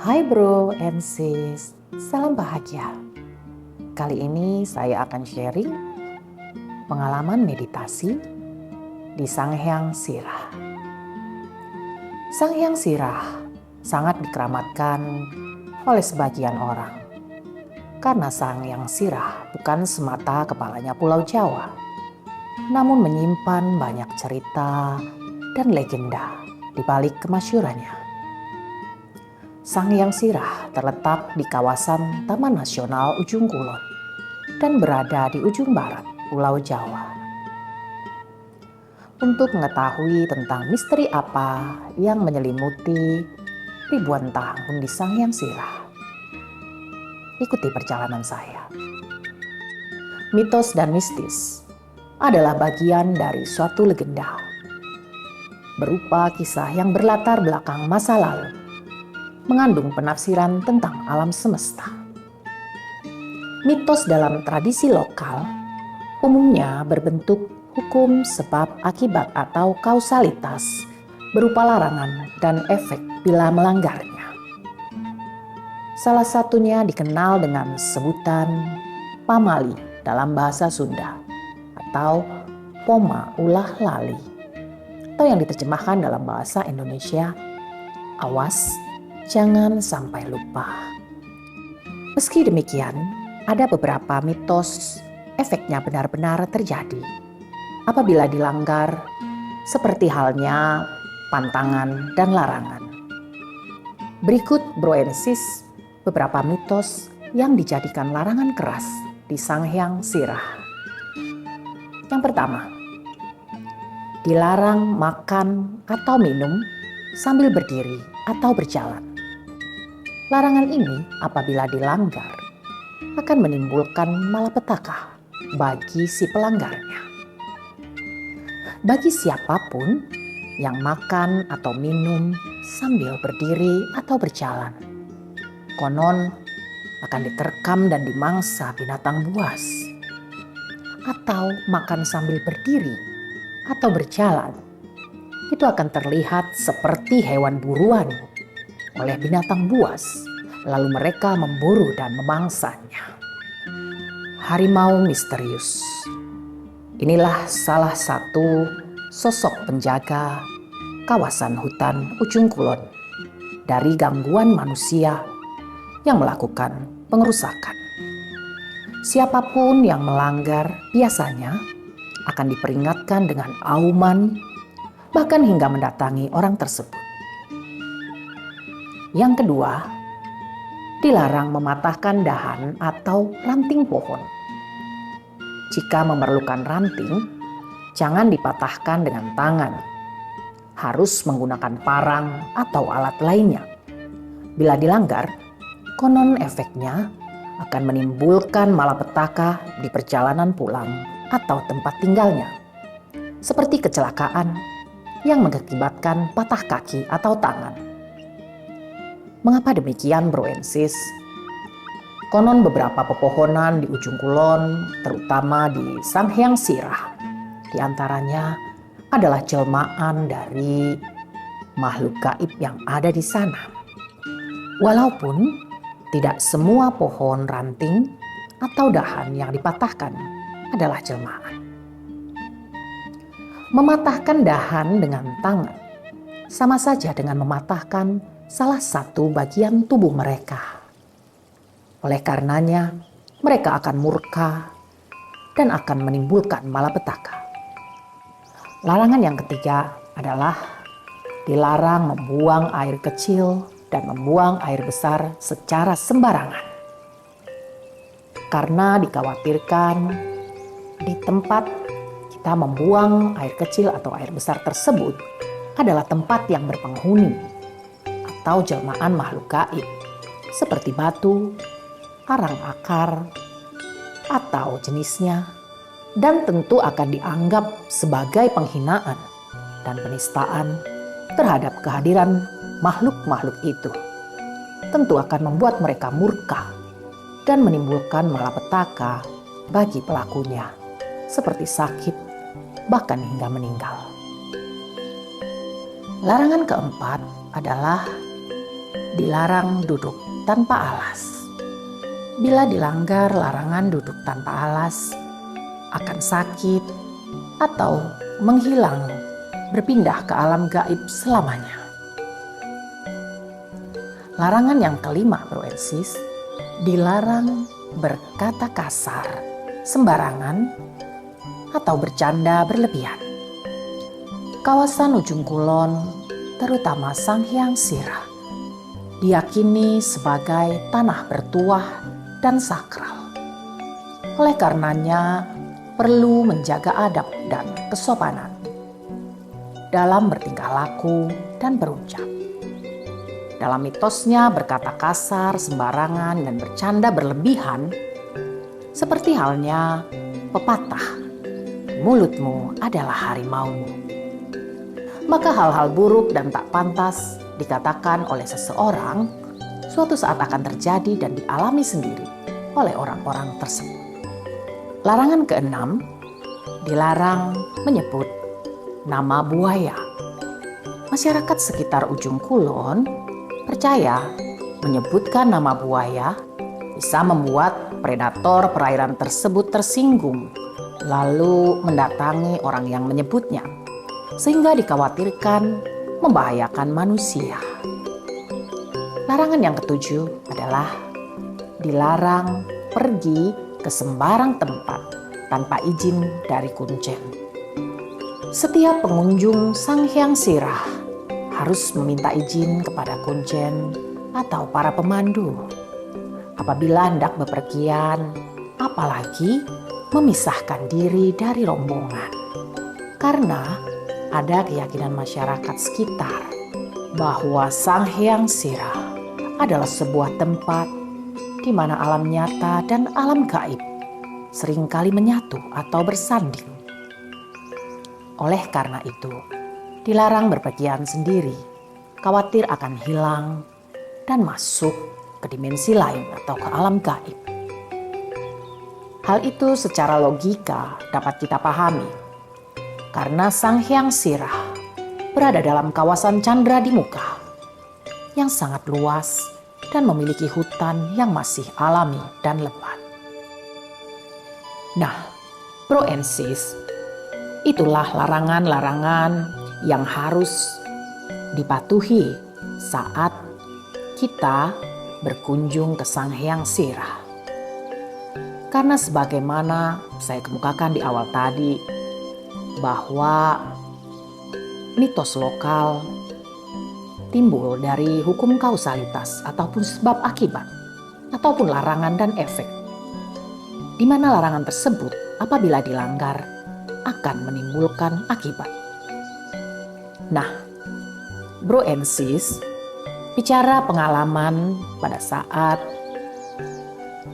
Hai bro and sis, salam bahagia. Kali ini saya akan sharing pengalaman meditasi di Sanghyang Sirah. Sanghyang Sirah sangat dikeramatkan oleh sebagian orang karena Sanghyang Sirah bukan semata kepalanya Pulau Jawa, namun menyimpan banyak cerita dan legenda di balik kemasyurannya. Sanghyang Sirah terletak di kawasan Taman Nasional Ujung Kulon dan berada di ujung barat Pulau Jawa. Untuk mengetahui tentang misteri apa yang menyelimuti ribuan tahun di Sanghyang Sirah, ikuti perjalanan saya. Mitos dan mistis adalah bagian dari suatu legenda, berupa kisah yang berlatar belakang masa lalu, mengandung penafsiran tentang alam semesta. Mitos dalam tradisi lokal umumnya berbentuk hukum sebab akibat atau kausalitas berupa larangan dan efek bila melanggarnya. Salah satunya dikenal dengan sebutan pamali dalam bahasa Sunda atau poma ulah lali, atau yang diterjemahkan dalam bahasa Indonesia, awas jangan sampai lupa. Meski demikian, ada beberapa mitos efeknya benar-benar terjadi apabila dilanggar, seperti halnya pantangan dan larangan. Berikut bro and sis, beberapa mitos yang dijadikan larangan keras di Sanghyang Sirah. Yang pertama, dilarang makan atau minum sambil berdiri atau berjalan. Larangan ini apabila dilanggar akan menimbulkan malapetaka bagi si pelanggarnya. Bagi siapapun yang makan atau minum sambil berdiri atau berjalan, konon akan diterkam dan dimangsa binatang buas. Atau makan sambil berdiri atau berjalan, itu akan terlihat seperti hewan buruan oleh binatang buas, lalu mereka memburu dan memangsanya. Harimau misterius. Inilah salah satu sosok penjaga kawasan hutan Ujung Kulon dari gangguan manusia yang melakukan pengerusakan. Siapapun yang melanggar biasanya akan diperingatkan dengan auman, bahkan hingga mendatangi orang tersebut. Yang kedua, dilarang mematahkan dahan atau ranting pohon. Jika memerlukan ranting, jangan dipatahkan dengan tangan. Harus menggunakan parang atau alat lainnya. Bila dilanggar, konon efeknya akan menimbulkan malapetaka di perjalanan pulang atau tempat tinggalnya, seperti kecelakaan yang mengakibatkan patah kaki atau tangan. Mengapa demikian bro and sis? Konon beberapa pepohonan di Ujung Kulon, terutama di Sanghyang Sirah, di antaranya adalah jelmaan dari makhluk gaib yang ada di sana. Walaupun tidak semua pohon ranting atau dahan yang dipatahkan adalah jelmaan. Mematahkan dahan dengan tangan sama saja dengan mematahkan salah satu bagian tubuh mereka. Oleh karenanya, mereka akan murka dan akan menimbulkan malapetaka. Larangan yang ketiga adalah dilarang membuang air kecil dan membuang air besar secara sembarangan. Karena dikhawatirkan di tempat kita membuang air kecil atau air besar tersebut adalah tempat yang berpenghuni atau jelmaan makhluk gaib seperti batu, arang akar, atau jenisnya, dan tentu akan dianggap sebagai penghinaan dan penistaan terhadap kehadiran makhluk-makhluk itu. Tentu akan membuat mereka murka dan menimbulkan malapetaka bagi pelakunya, seperti sakit, bahkan hingga meninggal. Larangan keempat adalah dilarang duduk tanpa alas. Bila dilanggar larangan duduk tanpa alas, akan sakit atau menghilang, berpindah ke alam gaib selamanya. Larangan yang kelima, Bro and Sis, dilarang berkata kasar, sembarangan, atau bercanda berlebihan. Kawasan Ujung Kulon, terutama Sanghyang Sirah, diyakini sebagai tanah bertuah dan sakral. Oleh karenanya, perlu menjaga adab dan kesopanan dalam bertingkah laku dan berucap. Dalam mitosnya, berkata kasar, sembarangan, dan bercanda berlebihan, seperti halnya pepatah, mulutmu adalah harimaumu. Maka hal-hal buruk dan tak pantas dikatakan oleh seseorang, suatu saat akan terjadi dan dialami sendiri oleh orang-orang tersebut. Larangan keenam, dilarang menyebut nama buaya. Masyarakat sekitar Ujung Kulon percaya menyebutkan nama buaya bisa membuat predator perairan tersebut tersinggung, lalu mendatangi orang yang menyebutnya, sehingga dikhawatirkan membahayakan manusia. Larangan yang ketujuh adalah dilarang pergi ke sembarang tempat tanpa izin dari kuncen. Setiap pengunjung Sanghyang Sirah harus meminta izin kepada kuncen atau para pemandu apabila hendak bepergian, apalagi memisahkan diri dari rombongan. Karena ada keyakinan masyarakat sekitar bahwa Sanghyang Sirah adalah sebuah tempat di mana alam nyata dan alam gaib seringkali menyatu atau bersanding. Oleh karena itu, dilarang berpergian sendiri, khawatir akan hilang dan masuk ke dimensi lain atau ke alam gaib. Hal itu secara logika dapat kita pahami, karena Sanghyang Sirah berada dalam kawasan Candra di Muka yang sangat luas dan memiliki hutan yang masih alami dan lebat. Nah, Bro and Sis, itulah larangan-larangan yang harus dipatuhi saat kita berkunjung ke Sanghyang Sirah. Karena sebagaimana saya kemukakan di awal tadi, bahwa mitos lokal timbul dari hukum kausalitas ataupun sebab akibat, ataupun larangan dan efek, di mana larangan tersebut apabila dilanggar akan menimbulkan akibat. Nah, Bro and Sis, bicara pengalaman pada saat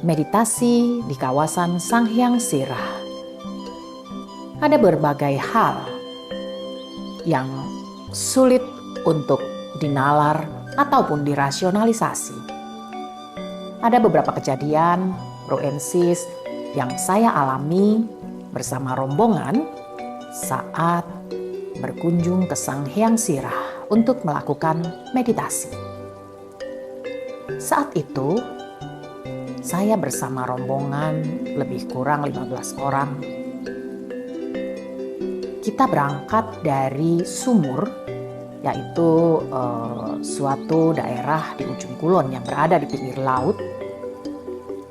meditasi di kawasan Sanghyang Sirah, ada berbagai hal yang sulit untuk dinalar ataupun dirasionalisasi. Ada beberapa kejadian, Bro and Sis, yang saya alami bersama rombongan saat berkunjung ke Sanghyang Sirah untuk melakukan meditasi. Saat itu, saya bersama rombongan lebih kurang 15 orang. Kita berangkat dari Sumur, yaitu suatu daerah di Ujung Kulon yang berada di pinggir laut,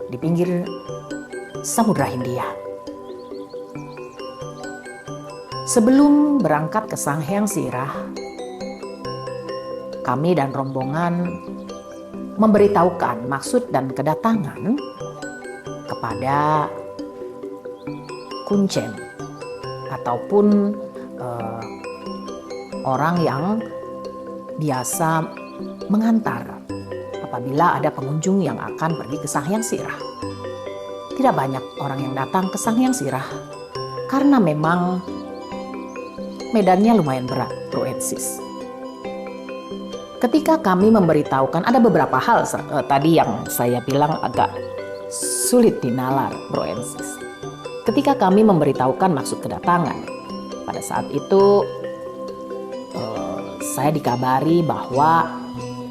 di pinggir Samudra Hindia. Sebelum berangkat ke Sanghyang Sirah, kami dan rombongan memberitahukan maksud dan kedatangan kepada kuncen ataupun orang yang biasa mengantar apabila ada pengunjung yang akan pergi ke Sanghyang Sirah. Tidak banyak orang yang datang ke Sanghyang Sirah karena memang medannya lumayan berat, Bro and Sis. Ketika kami memberitahukan, ada beberapa hal tadi yang saya bilang agak sulit dinalar, Bro and Sis. Ketika kami memberitahukan maksud kedatangan, pada saat itu saya dikabari bahwa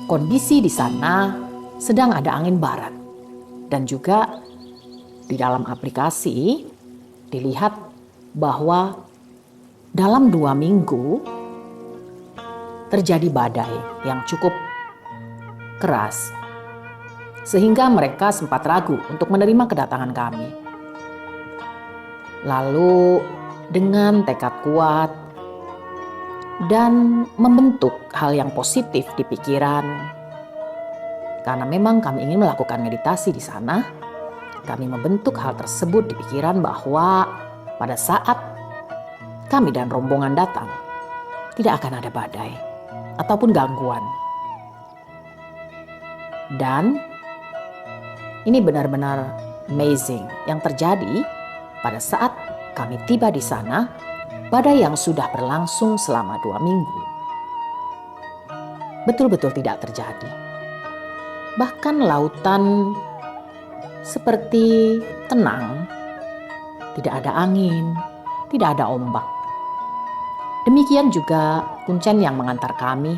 kondisi di sana sedang ada angin barat. Dan juga di dalam aplikasi dilihat bahwa dalam 2 minggu terjadi badai yang cukup keras. Sehingga mereka sempat ragu untuk menerima kedatangan kami. Lalu dengan tekad kuat dan membentuk hal yang positif di pikiran, karena memang kami ingin melakukan meditasi di sana, kami membentuk hal tersebut di pikiran bahwa pada saat kami dan rombongan datang, tidak akan ada badai ataupun gangguan. Dan ini benar-benar amazing yang terjadi pada saat kami tiba di sana, badai yang sudah berlangsung selama 2 minggu betul-betul tidak terjadi. Bahkan lautan seperti tenang, tidak ada angin, tidak ada ombak. Demikian juga kuncen yang mengantar kami.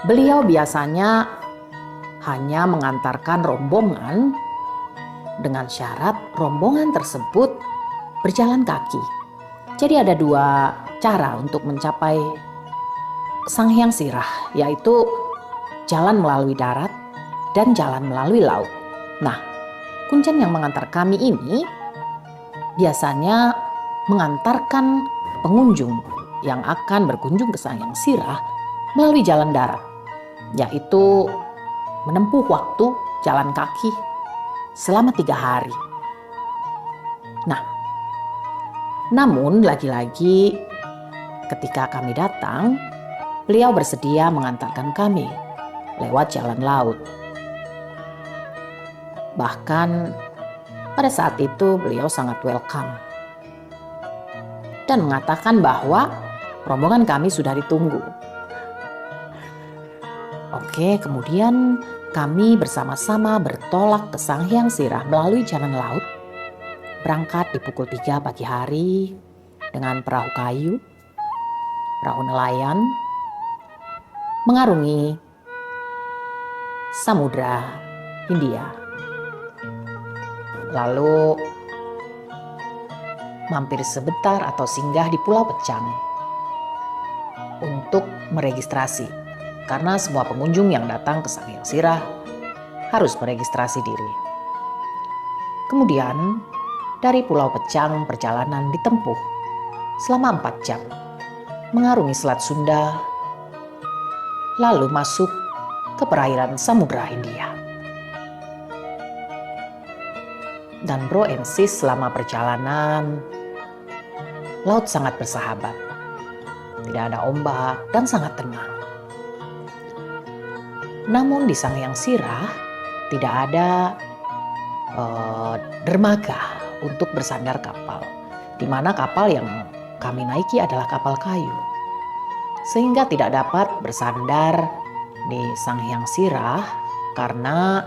Beliau biasanya hanya mengantarkan rombongan dengan syarat rombongan tersebut berjalan kaki. Jadi ada 2 cara untuk mencapai Sang Hyang Sirah, yaitu jalan melalui darat dan jalan melalui laut. Nah, kuncen yang mengantar kami ini biasanya mengantarkan pengunjung yang akan berkunjung ke Sang Hyang Sirah melalui jalan darat, yaitu menempuh waktu jalan kaki selama 3 hari. Nah, namun lagi-lagi ketika kami datang, beliau bersedia mengantarkan kami lewat jalan laut. Bahkan pada saat itu beliau sangat welcome dan mengatakan bahwa rombongan kami sudah ditunggu. Oke, kemudian kami bersama-sama bertolak ke Sang Hyang Sirah melalui jalan laut, berangkat di pukul 3 pagi hari dengan perahu kayu, perahu nelayan, mengarungi Samudra Hindia. Lalu mampir sebentar atau singgah di Pulau Pecang untuk meregistrasi. Karena semua pengunjung yang datang ke Sang Hyang Sirah harus meregistrasi diri. Kemudian dari Pulau Pecang perjalanan ditempuh selama 4 jam, mengarungi Selat Sunda, lalu masuk ke perairan Samudra Hindia. Dan Bro and Sis selama perjalanan, laut sangat bersahabat, tidak ada ombak dan sangat tenang. Namun di Sang Hyang Sirah tidak ada dermaga untuk bersandar kapal, di mana kapal yang kami naiki adalah kapal kayu, sehingga tidak dapat bersandar di Sang Hyang Sirah karena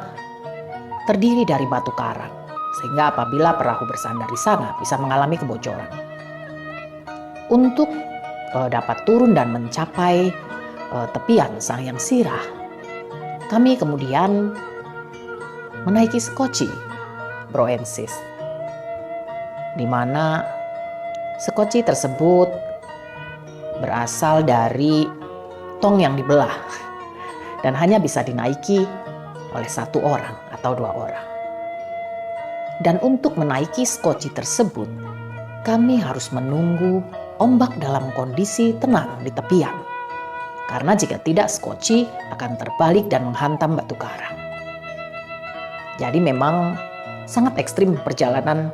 terdiri dari batu karang, sehingga apabila perahu bersandar di sana bisa mengalami kebocoran. Untuk dapat turun dan mencapai tepian Sang Hyang Sirah, kami kemudian menaiki skoci, Bro and Sis, di mana skoci tersebut berasal dari tong yang dibelah dan hanya bisa dinaiki oleh 1 orang atau 2 orang. Dan untuk menaiki skoci tersebut, kami harus menunggu ombak dalam kondisi tenang di tepian. Karena jika tidak, skoci akan terbalik dan menghantam batu karang. Jadi memang sangat ekstrim perjalanan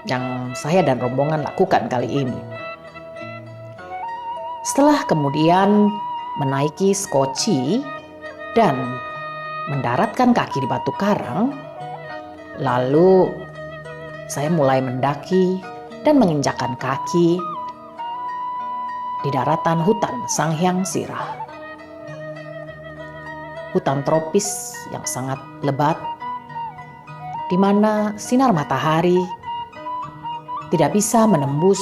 yang saya dan rombongan lakukan kali ini. Setelah kemudian menaiki skoci dan mendaratkan kaki di batu karang, lalu saya mulai mendaki dan menginjakkan kaki di daratan hutan Sang Hyang Sirah. Hutan tropis yang sangat lebat, di mana sinar matahari tidak bisa menembus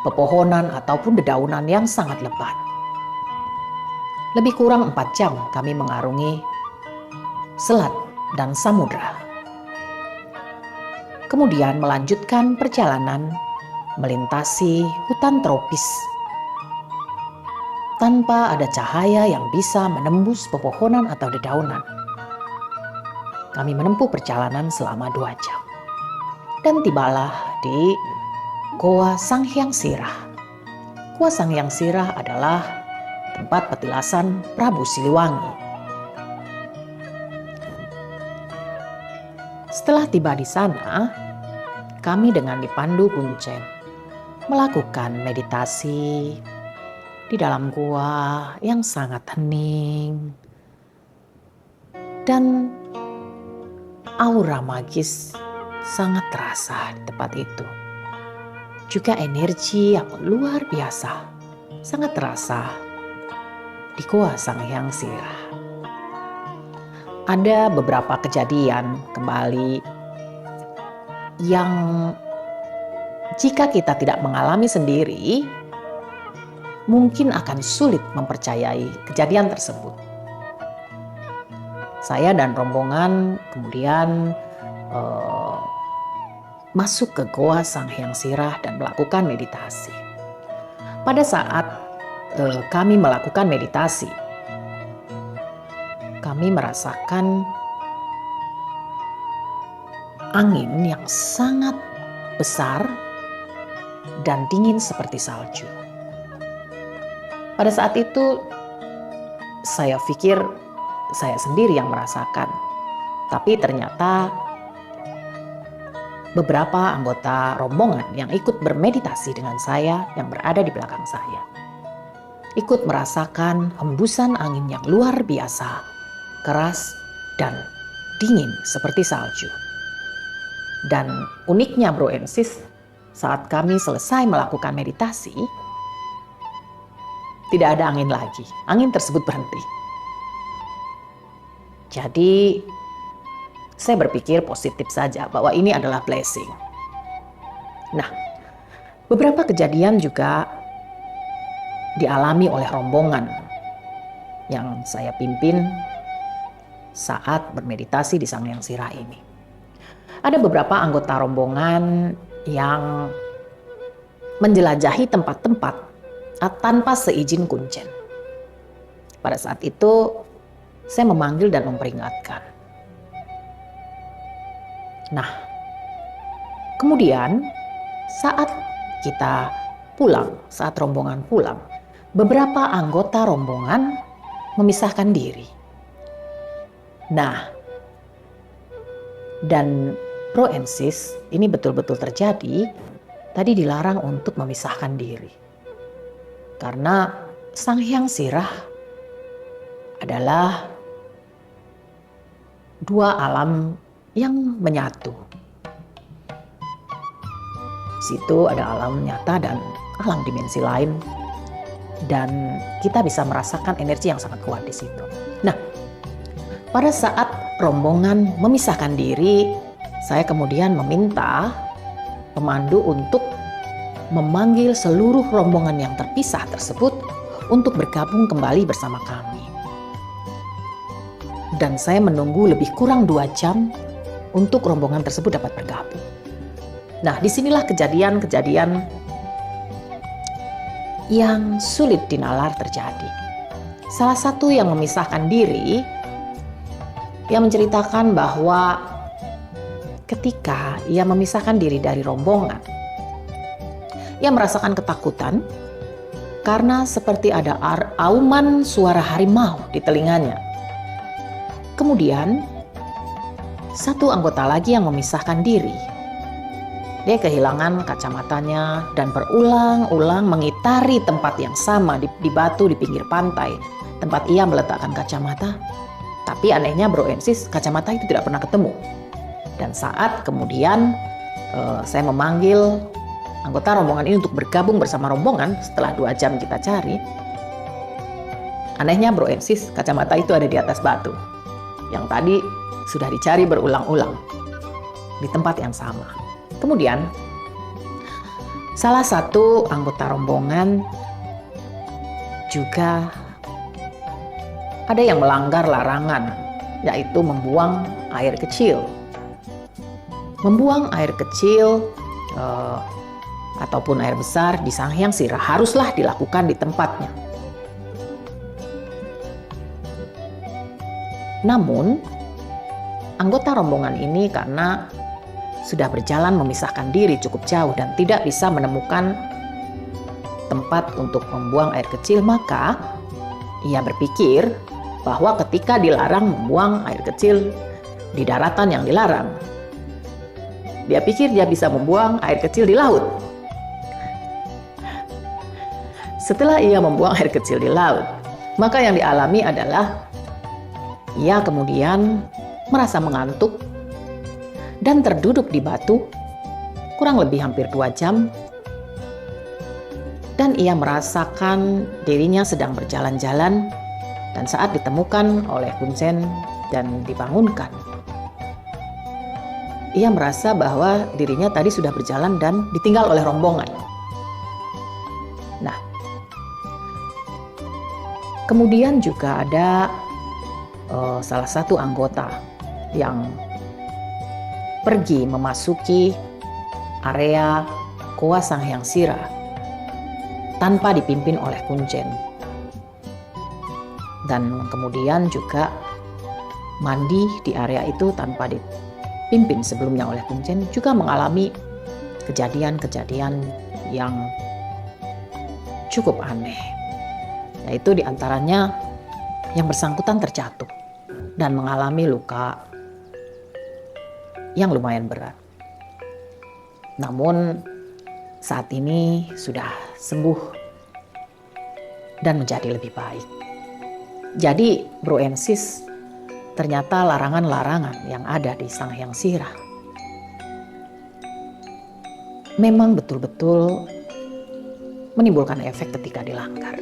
pepohonan ataupun dedaunan yang sangat lebat. Lebih kurang 4 jam kami mengarungi selat dan samudra. Kemudian melanjutkan perjalanan melintasi hutan tropis tanpa ada cahaya yang bisa menembus pepohonan atau dedaunan. Kami menempuh perjalanan selama 2 jam dan tibalah di Goa Sanghyang Sirah. Goa Sanghyang Sirah adalah tempat petilasan Prabu Siliwangi. Setelah tiba di sana, kami dengan dipandu Kuncen melakukan meditasi di dalam gua yang sangat hening dan aura magis sangat terasa di tempat itu. Juga energi yang luar biasa sangat terasa di Goa Sanghyang Sirah. Ada beberapa kejadian kembali yang jika kita tidak mengalami sendiri, mungkin akan sulit mempercayai kejadian tersebut. Saya dan rombongan kemudian masuk ke Goa Sanghyang Sirah dan melakukan meditasi. Pada saat kami melakukan meditasi, kami merasakan angin yang sangat besar dan dingin seperti salju. Pada saat itu saya pikir saya sendiri yang merasakan, tapi ternyata beberapa anggota rombongan yang ikut bermeditasi dengan saya yang berada di belakang saya ikut merasakan hembusan angin yang luar biasa, keras dan dingin seperti salju. Dan uniknya Bro and Sis, saat kami selesai melakukan meditasi, tidak ada angin lagi. Angin tersebut berhenti. Jadi saya berpikir positif saja bahwa ini adalah blessing. Nah, beberapa kejadian juga dialami oleh rombongan yang saya pimpin saat bermeditasi di Sanghyang Sirah ini. Ada beberapa anggota rombongan yang menjelajahi tempat-tempat tanpa seizin Kuncen. Pada saat itu saya memanggil dan memperingatkan. Nah, kemudian saat kita pulang, saat rombongan pulang, beberapa anggota rombongan memisahkan diri. Nah, dan Bro and Sis, ini betul-betul terjadi, tadi dilarang untuk memisahkan diri. Karena Sanghyang Sirah adalah dua alam yang menyatu. Situ ada alam nyata dan alam dimensi lain. Dan kita bisa merasakan energi yang sangat kuat di situ. Nah, pada saat rombongan memisahkan diri, saya kemudian meminta pemandu untuk memanggil seluruh rombongan yang terpisah tersebut untuk bergabung kembali bersama kami. Dan saya menunggu lebih kurang 2 jam untuk rombongan tersebut dapat bergabung. Nah, disinilah kejadian-kejadian yang sulit dinalar terjadi. Salah satu yang memisahkan diri, yang menceritakan bahwa ketika ia memisahkan diri dari rombongan, ia merasakan ketakutan karena seperti ada auman suara harimau di telinganya. Kemudian satu anggota lagi yang memisahkan diri. Dia kehilangan kacamatanya dan berulang-ulang mengitari tempat yang sama di batu di pinggir pantai, tempat ia meletakkan kacamata. Tapi anehnya Bro and Sis, kacamata itu tidak pernah ketemu. Dan saat kemudian saya memanggil anggota rombongan ini untuk bergabung bersama rombongan setelah 2 jam kita cari, anehnya Bro and Sis, kacamata itu ada di atas batu yang tadi sudah dicari berulang-ulang di tempat yang sama. Kemudian salah satu anggota rombongan juga ada yang melanggar larangan, yaitu membuang air kecil. Membuang air kecil ataupun air besar di Sanghyang Sira haruslah dilakukan di tempatnya. Namun, anggota rombongan ini karena sudah berjalan memisahkan diri cukup jauh dan tidak bisa menemukan tempat untuk membuang air kecil, maka ia berpikir bahwa ketika dilarang membuang air kecil di daratan yang dilarang, dia pikir dia bisa membuang air kecil di laut. Setelah ia membuang air kecil di laut, maka yang dialami adalah ia kemudian merasa mengantuk dan terduduk di batu kurang lebih hampir 2 jam, dan ia merasakan dirinya sedang berjalan-jalan, dan saat ditemukan oleh Hun-sen dan dibangunkan, ia merasa bahwa dirinya tadi sudah berjalan dan ditinggal oleh rombongan. Nah, kemudian juga ada salah satu anggota yang pergi memasuki area Goa Sanghyang Sira tanpa dipimpin oleh Kun-chen. Dan kemudian juga mandi di area itu tanpa dipimpin sebelumnya oleh Kun-chen, juga mengalami kejadian-kejadian yang cukup aneh. Yaitu diantaranya yang bersangkutan terjatuh dan mengalami luka yang lumayan berat. Namun saat ini sudah sembuh dan menjadi lebih baik. Jadi Bro and Sis, ternyata larangan-larangan yang ada di Sanghyang Sira memang betul-betul menimbulkan efek ketika dilanggar.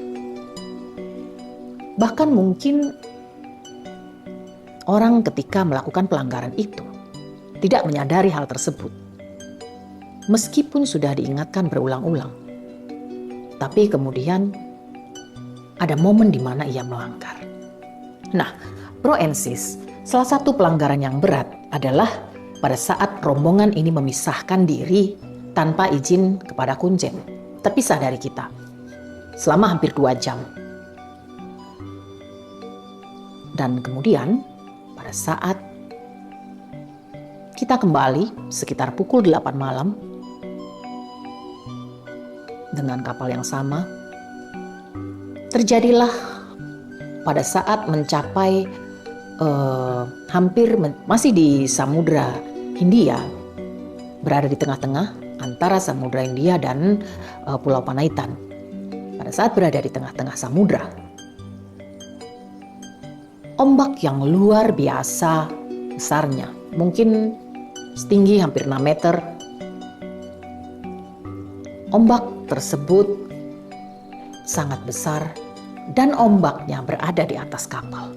Bahkan mungkin orang ketika melakukan pelanggaran itu tidak menyadari hal tersebut, meskipun sudah diingatkan berulang-ulang, tapi kemudian ada momen di mana ia melanggar. Nah, Bro and Sis, salah satu pelanggaran yang berat adalah pada saat rombongan ini memisahkan diri tanpa izin kepada Kun-chen, terpisah dari kita selama hampir 2 jam. Dan kemudian pada saat kita kembali sekitar pukul 8 malam dengan kapal yang sama, terjadilah pada saat mencapai masih di Samudra Hindia, berada di tengah-tengah antara Samudra Hindia dan Pulau Panaitan. Pada saat berada di tengah-tengah samudra, ombak yang luar biasa besarnya, mungkin setinggi hampir 6 meter. Ombak tersebut sangat besar dan ombaknya berada di atas kapal.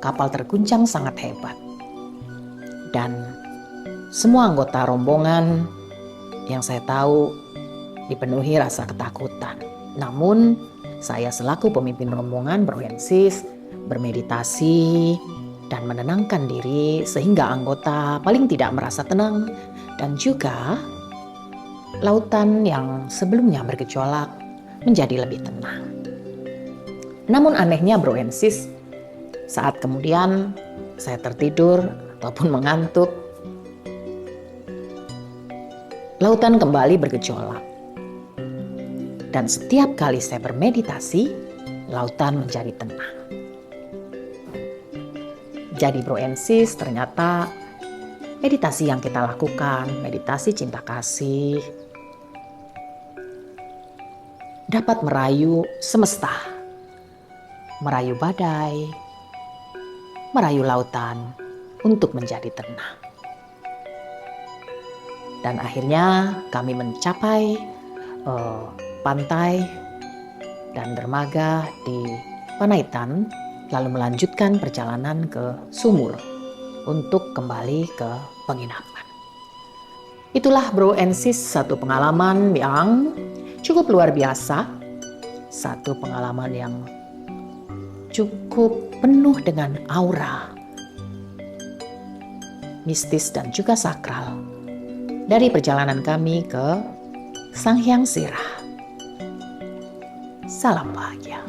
Kapal terguncang sangat hebat. Dan semua anggota rombongan yang saya tahu dipenuhi rasa ketakutan. Namun saya selaku pemimpin rombongan Bro and Sis bermeditasi dan menenangkan diri sehingga anggota paling tidak merasa tenang, dan juga lautan yang sebelumnya bergejolak menjadi lebih tenang. Namun anehnya Bro and Sis, saat kemudian saya tertidur ataupun mengantuk, lautan kembali bergejolak. Dan setiap kali saya bermeditasi, lautan menjadi tenang. Jadi Bro and Sis, ternyata meditasi yang kita lakukan, meditasi cinta kasih, dapat merayu semesta, merayu badai, merayu lautan untuk menjadi tenang. Dan akhirnya kami mencapai pantai dan dermaga di Panaitan, lalu melanjutkan perjalanan ke Sumur untuk kembali ke penginapan. Itulah Bro and Sis, satu pengalaman yang cukup luar biasa, satu pengalaman yang cukup penuh dengan aura mistis dan juga sakral dari perjalanan kami ke Sang Hyang Sirah. Salam bahagia.